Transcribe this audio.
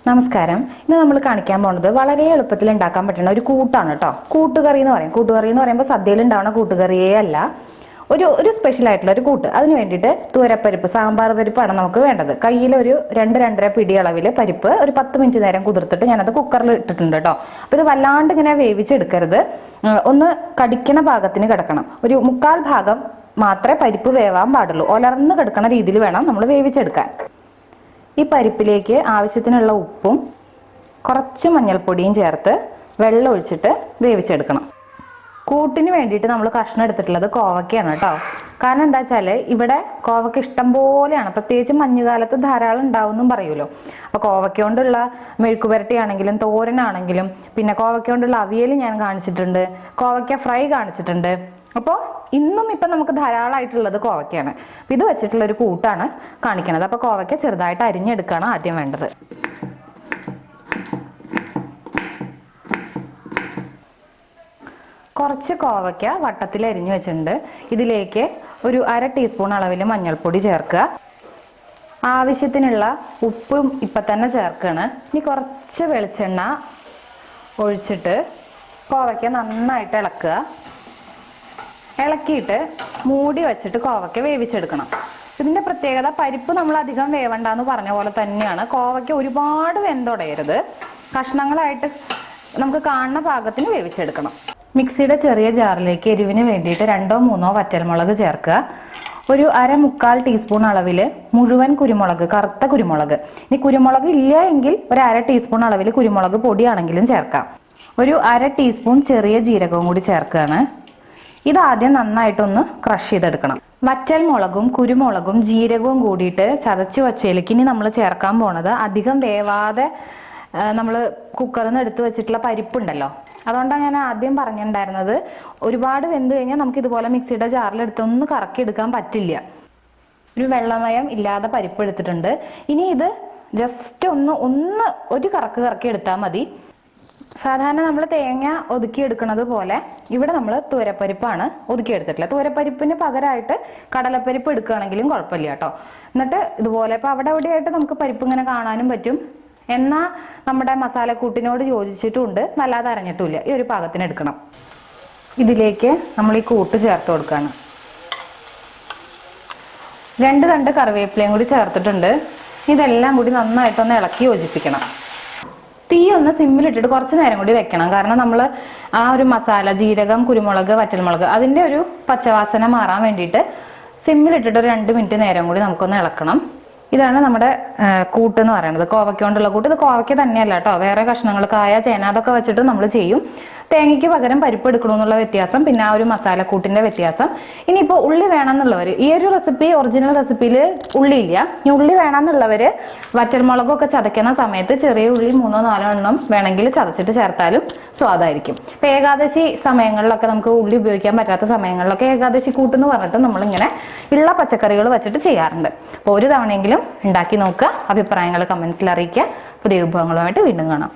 നമസ്കാരം. ഇന്ന് നമ്മൾ കാണിക്കാൻ പോകുന്നത് വളരെ എളുപ്പത്തിൽ ഉണ്ടാക്കാൻ പറ്റുന്ന ഒരു കൂട്ടാണ് കേട്ടോ. കൂട്ടുകറി എന്ന് പറയും. കൂട്ടുകറി എന്ന് പറയുമ്പോൾ സദ്യയിൽ ഉണ്ടാവുന്ന കൂട്ടുകറിയേ അല്ല, ഒരു സ്പെഷ്യൽ ആയിട്ടുള്ള ഒരു കൂട്ട്. അതിന് വേണ്ടിയിട്ട് തുവരപ്പരിപ്പ്, സാമ്പാർ പരിപ്പാണ് നമുക്ക് വേണ്ടത്. കയ്യിൽ ഒരു 2-2.5 പിടി അളവിൽ പരിപ്പ് ഒരു 10 മിനിറ്റ് നേരം കുതിർത്തിട്ട് ഞാനത് കുക്കറിൽ ഇട്ടിട്ടുണ്ട് കേട്ടോ. അപ്പോൾ ഇത് വല്ലാണ്ട് ഇങ്ങനെ വേവിച്ചെടുക്കരുത്, ഒന്ന് കടിക്കണ ഭാഗത്തിന് കിടക്കണം. ഒരു 1/4 ഭാഗം മാത്രമേ പരിപ്പ് വേവാൻ പാടുള്ളൂ. ഒലർന്ന് കിടക്കണ രീതിയിൽ വേണം നമ്മൾ വേവിച്ചെടുക്കാൻ. ഈ പരിപ്പിലേക്ക് ആവശ്യത്തിനുള്ള ഉപ്പും കുറച്ച് മഞ്ഞൾപ്പൊടിയും ചേർത്ത് വെള്ളം ഒഴിച്ചിട്ട് വേവിച്ചെടുക്കണം. കൂട്ടിന് വേണ്ടിയിട്ട് നമ്മൾ കഷ്ണം എടുത്തിട്ടുള്ളത് കോവക്കയാണ് കേട്ടോ. കാരണം എന്താ വെച്ചാൽ ഇവിടെ കോവക്ക ഇഷ്ടം പോലെയാണ്, പ്രത്യേകിച്ച് മഞ്ഞുകാലത്ത് ധാരാളം ഉണ്ടാവും എന്നും പറയുമല്ലോ. അപ്പോൾ കോവക്ക കൊണ്ടുള്ള മെഴുക്കുപുരട്ടി ആണെങ്കിലും തോരനാണെങ്കിലും, പിന്നെ കോവക്ക കൊണ്ടുള്ള അവിയൽ ഞാൻ കാണിച്ചിട്ടുണ്ട്, കോവക്ക ഫ്രൈ കാണിച്ചിട്ടുണ്ട്. അപ്പോൾ ഇന്നും ഇപ്പം നമുക്ക് ധാരാളമായിട്ടുള്ളത് കോവക്കയാണ്. അപ്പം ഇത് വെച്ചിട്ടുള്ള ഒരു കൂട്ടാണ് കാണിക്കുന്നത്. അപ്പോൾ കോവക്ക ചെറുതായിട്ട് അരിഞ്ഞെടുക്കുകയാണ് ആദ്യം വേണ്ടത്. കുറച്ച് കോവയ്ക്ക വട്ടത്തിൽ അരിഞ്ഞു വെച്ചിട്ടുണ്ട്. ഇതിലേക്ക് ഒരു 1/2 ടീസ്പൂൺ അളവിൽ മഞ്ഞൾപ്പൊടി ചേർക്കുക. ആവശ്യത്തിനുള്ള ഉപ്പും ഇപ്പം തന്നെ ചേർക്കുകയാണ്. ഇനി കുറച്ച് വെളിച്ചെണ്ണ ഒഴിച്ചിട്ട് കോവയ്ക്ക നന്നായിട്ട് ഇളക്കുക. ഇളക്കിയിട്ട് മൂടി വെച്ചിട്ട് കോവയ്ക്ക വേവിച്ചെടുക്കണം. ഇതിൻ്റെ പ്രത്യേകത, പരിപ്പ് നമ്മൾ അധികം വേവണ്ടെന്ന് പറഞ്ഞ പോലെ തന്നെയാണ്. കോവയ്ക്ക ഒരുപാട് വെന്തുടയരുത്, കഷ്ണങ്ങളായിട്ട് നമുക്ക് കാണുന്ന പാകത്തിന് വേവിച്ചെടുക്കണം. മിക്സിയുടെ ചെറിയ ജാറിലേക്ക് എരിവിന് വേണ്ടിയിട്ട് 2-3 വറ്റൽമുളക് ചേർക്കുക. ഒരു 1/4 ടീസ്പൂൺ അളവിൽ മുഴുവൻ കുരുമുളക്, കറുത്ത കുരുമുളക്. ഇനി കുരുമുളക് ഇല്ല എങ്കിൽ ഒരു 1/2 ടീസ്പൂൺ അളവിൽ കുരുമുളക് പൊടിയാണെങ്കിലും ചേർക്കാം. ഒരു 1/2 ടീസ്പൂൺ ചെറിയ ജീരകവും കൂടി ചേർക്കുകയാണ്. ഇതാദ്യം നന്നായിട്ടൊന്ന് ക്രഷ് ചെയ്തെടുക്കണം. വറ്റൽമുളകും കുരുമുളകും ജീരകവും കൂടിയിട്ട് ചതച്ച് വച്ചതിലേക്ക് ഇനി നമ്മൾ ചേർക്കാൻ പോണത് അധികം വേവാതെ നമ്മൾ കുക്കറിൽ നിന്ന് എടുത്ത് വെച്ചിട്ടുള്ള പരിപ്പുണ്ടല്ലോ. അതുകൊണ്ടാണ് ഞാൻ ആദ്യം പറഞ്ഞിട്ടുണ്ടായിരുന്നത്, ഒരുപാട് വെന്ത് കഴിഞ്ഞാൽ നമുക്ക് ഇതുപോലെ മിക്സിയുടെ ജാറിലെടുത്തൊന്ന് കറക്കി എടുക്കാൻ പറ്റില്ല. ഒരു വെള്ളമയം ഇല്ലാതെ പരിപ്പ് എടുത്തിട്ടുണ്ട്. ഇനി ഇത് ജസ്റ്റ് ഒന്ന് ഒരു കറക്കി എടുത്താൽ മതി. സാധാരണ നമ്മൾ തേങ്ങ ഒതുക്കിയെടുക്കുന്നത് പോലെ ഇവിടെ നമ്മൾ തുവരപ്പരിപ്പാണ് ഒതുക്കിയെടുത്തിട്ടുള്ളത്. തുവരപ്പരിപ്പിന് പകരമായിട്ട് കടലപ്പരിപ്പ് എടുക്കുകയാണെങ്കിലും കുഴപ്പമില്ല കേട്ടോ. എന്നിട്ട് ഇതുപോലെ ഇപ്പോൾ അവിടെ എവിടെയായിട്ട് നമുക്ക് പരിപ്പ് ഇങ്ങനെ കാണാനും പറ്റും. എന്നാൽ നമ്മുടെ മസാലക്കൂട്ടിനോട് യോജിച്ചിട്ടുമുണ്ട്, നല്ലാതെ അരഞ്ഞിട്ടുമില്ല. ഈ ഒരു പാകത്തിന് എടുക്കണം. ഇതിലേക്ക് നമ്മൾ ഈ കൂട്ട് ചേർത്ത് കൊടുക്കുകയാണ്. 2 തണ്ട് കറിവേപ്പിലയും കൂടി ചേർത്തിട്ടുണ്ട്. ഇതെല്ലാം കൂടി നന്നായിട്ടൊന്ന് ഇളക്കി യോജിപ്പിക്കണം. തീ ഒന്ന് സിമ്മിലിട്ടിട്ട് കുറച്ച് നേരം കൂടി വെക്കണം. കാരണം നമ്മൾ ആ ഒരു മസാല, ജീരകം, കുരുമുളക്, വറ്റൽമുളക്, അതിൻ്റെ ഒരു പച്ചവാസന മാറാൻ വേണ്ടിയിട്ട് സിമ്മിലിട്ടിട്ട് ഒരു 2 മിനിറ്റ് നേരം കൂടി നമുക്കൊന്ന് ഇളക്കണം. ഇതാണ് നമ്മുടെ കൂട്ട് എന്ന് പറയുന്നത്, കോവയ്ക്ക കൊണ്ടുള്ള കൂട്ട്. ഇത് കോവയ്ക്ക തന്നെയല്ല കേട്ടോ, വേറെ കഷ്ണങ്ങൾ, കായ, ചേന, അതൊക്കെ വെച്ചിട്ട് നമ്മൾ ചെയ്യും. തേങ്ങയ്ക്ക് പകരം പരിപ്പ് എടുക്കണമെന്നുള്ള വ്യത്യാസം, പിന്നെ ആ ഒരു മസാലക്കൂട്ടിന്റെ വ്യത്യാസം. ഇനിയിപ്പോൾ ഉള്ളി വേണമെന്നുള്ളവർ, ഈ ഒരു റെസിപ്പി ഒറിജിനൽ റെസിപ്പിയിൽ ഉള്ളിയില്ല. ഈ ഉള്ളി വേണമെന്നുള്ളവർ വറ്റൽമുളകൊക്കെ ചതയ്ക്കുന്ന സമയത്ത് ചെറിയ ഉള്ളി 3-4 എണ്ണം വേണമെങ്കിൽ ചതച്ചിട്ട് ചേർത്താലും സ്വാദായിരിക്കും. ഇപ്പം ഏകാദശി സമയങ്ങളിലൊക്കെ നമുക്ക് ഉള്ളി ഉപയോഗിക്കാൻ പറ്റാത്ത സമയങ്ങളിലൊക്കെ ഏകാദശി കൂട്ടെന്ന് പറഞ്ഞിട്ട് നമ്മളിങ്ങനെ ഉള്ള പച്ചക്കറികൾ വെച്ചിട്ട് ചെയ്യാറുണ്ട്. അപ്പോൾ ഒരു തവണയെങ്കിലും ഉണ്ടാക്കി നോക്കുക. അഭിപ്രായങ്ങൾ കമൻസിൽ അറിയിക്കുക. പുതിയ വിഭവങ്ങളുമായിട്ട് വീണ്ടും കാണാം.